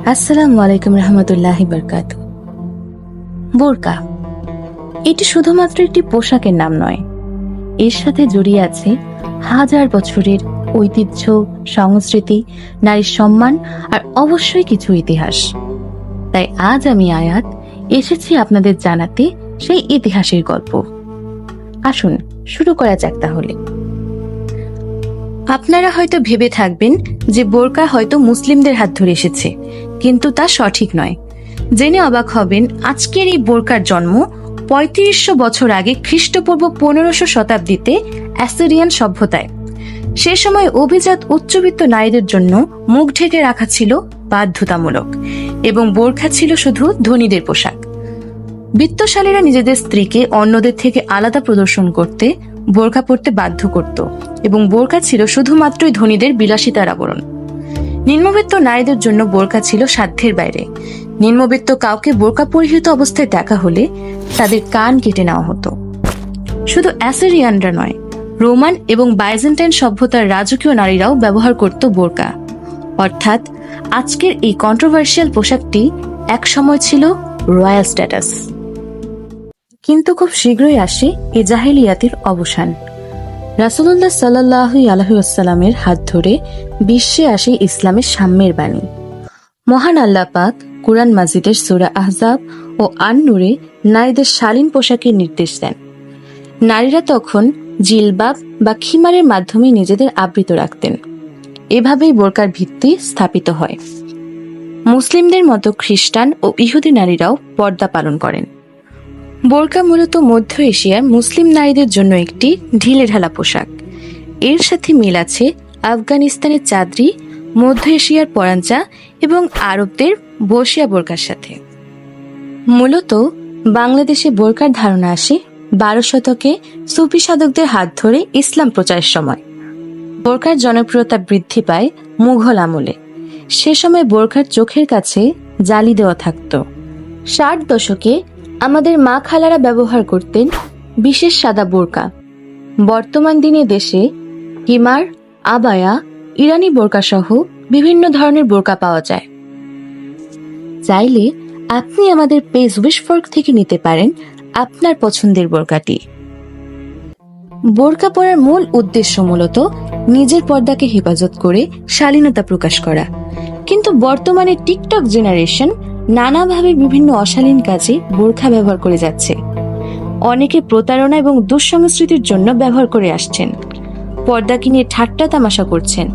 আসসালামু আলাইকুম রহমতুল্লাহি বারাকাতুহু। বোরকা এটি শুধুমাত্র একটি পোশাকের নাম নয়, এর সাথে জড়িয়ে আছে হাজার বছরের ঐতিহ্য, সংস্কৃতি, নারীর সম্মান আর অবশ্যই কিছু ইতিহাস। তাই আজ আমি আয়াত এসেছি আপনাদের জানাতে সেই ইতিহাসের গল্প। আসুন শুরু করা যাক তাহলে। আপনারা হয়তো ভেবে থাকবেন যে বোরকা হয়তো মুসলিমদের হাত ধরে এসেছে, কিন্তু তা সঠিক নয়। জেনে অবাক হবেন, আজকের এই বোরকার জন্ম ৩৫০০ বছর আগে খ্রিস্টপূর্ব ১৫০০ শতাব্দীতে অ্যাসিরিয়ান সভ্যতায়। সে সময় অভিজাত উচ্চবিত্ত নারীদের জন্য মুখ ঢেকে রাখা ছিল বাধ্যতামূলক এবং বোরকা ছিল শুধু ধনীদের পোশাক। বিত্তশালীরা নিজেদের স্ত্রীকে অন্যদের থেকে আলাদা প্রদর্শন করতে বোরকা পরতে বাধ্য করত এবং বোরকা ছিল শুধুমাত্রই ধনীদের বিলাসিতার আবরণ। নিম্নবিত্ত নারীদের জন্য বোরকা ছিল সাধ্যের বাইরে। নিম্নবিত্ত কাউকে বোরকা পরিহিত অবস্থায় দেখা হলে তাদের কান কেটে নেওয়া হতো। শুধু অ্যাসিরিয়ানরা নয়, রোমান এবং বাইজেন্টাইন সভ্যতার রাজকীয় নারীরাও ব্যবহার করত বোরকা। অর্থাৎ আজকের এই কন্ট্রোভার্সিয়াল পোশাকটি একসময় ছিল রয়্যাল স্ট্যাটাস। কিন্তু খুব শীঘ্রই আসে এ জাহেলিয়াতের অবসান। রাসূলুল্লাহ সাল্লাল্লাহু আলাইহি ওয়াসাল্লামের হাত ধরে বিশ্বে আসে ইসলামের সাম্যের বাণী। মহান আল্লাহ পাক কুরআন মাজিদের সূরা আহজাব ও আন-নূরে নারীদের শালীন পোশাকের নির্দেশ দেন। নারীরা তখন জিলবাব বা খিমারের মাধ্যমে নিজেদের আবৃত রাখতেন। এভাবেই বোরকার ভিত্তি স্থাপিত হয়। মুসলিমদের মতো খ্রিস্টান ও ইহুদি নারীরাও পর্দা পালন করেন। বোরকা মূলত মধ্য এশিয়ার মুসলিম নারীদের জন্য একটি ঢিলেঢালা পোশাক। এর সাথে মিল আছে আফগানিস্তানের চাদরি, মধ্য এশিয়ার পরাঞ্চা এবং আরবদের বসিয়া বোরকার সাথে। মূলত বাংলাদেশে বোরকার ধারণা আসে ১২ শতকে সুফি সাধকদের হাত ধরে ইসলাম প্রচারের সময়। বোরকার জনপ্রিয়তা বৃদ্ধি পায় মুঘল আমলে। সে সময় বোরকার চোখের কাছে জালি দেওয়া থাকত। ৬০ দশকে আমাদের মা খালারা ব্যবহার করতেন বিশেষ সাদা বোরকা। বর্তমান দিনে দেশে হিমার, আবায়া, ইরানি বোরকা সহ বিভিন্ন ধরনের বোরকা পাওয়া যায়। চাইলে আপনি আমাদের পেজ উইশফর্ক থেকে নিতে পারেন আপনার পছন্দের বোরকাটি। বোরকা পরার মূল উদ্দেশ্য মূলত নিজের পর্দাকে হেফাজত করে শালীনতা প্রকাশ করা। কিন্তু বর্তমানে টিকটক জেনারেশন নানাভাবে বিভিন্ন অশালীন কাজে বোরকা ব্যবহার করে যাচ্ছে। অনেকে প্রতারণা এবং দুঃসংস্কৃতির জন্য ব্যবহার করে আসছেন। পর্দাকে নিয়ে ঠাট্টা তামাশা করছেন।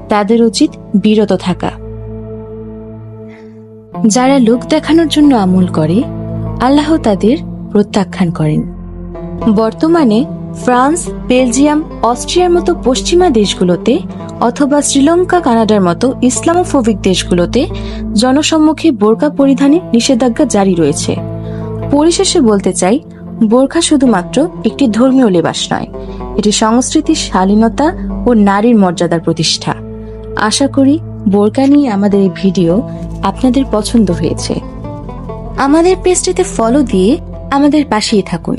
তাদের উচিত বিরত থাকা। যারা লোক দেখানোর জন্য আমল করে, আল্লাহ তাদের প্রত্যাখ্যান করেন। বর্তমানে ফ্রান্স, বেলজিয়াম, অস্ট্রিয়ার মতো পশ্চিমা দেশগুলোতে অথবা শ্রীলঙ্কা, কানাডার মতো ইসলামোফোবিক দেশগুলোতে জনসম্মুখে বোরকা পরিধানে নিষেধাজ্ঞা জারি রয়েছে। পরিশেষে বলতে চাই, বোরকা শুধুমাত্র একটি ধর্মীয় লেবাস নয়, এটি সংস্কৃতি, শালীনতা ও নারীর মর্যাদার প্রতিষ্ঠা। আশা করি বোরকা নিয়ে আমাদের এই ভিডিও আপনাদের পছন্দ হয়েছে। আমাদের পেজটিতে ফলো দিয়ে আমাদের পাশেই থাকুন।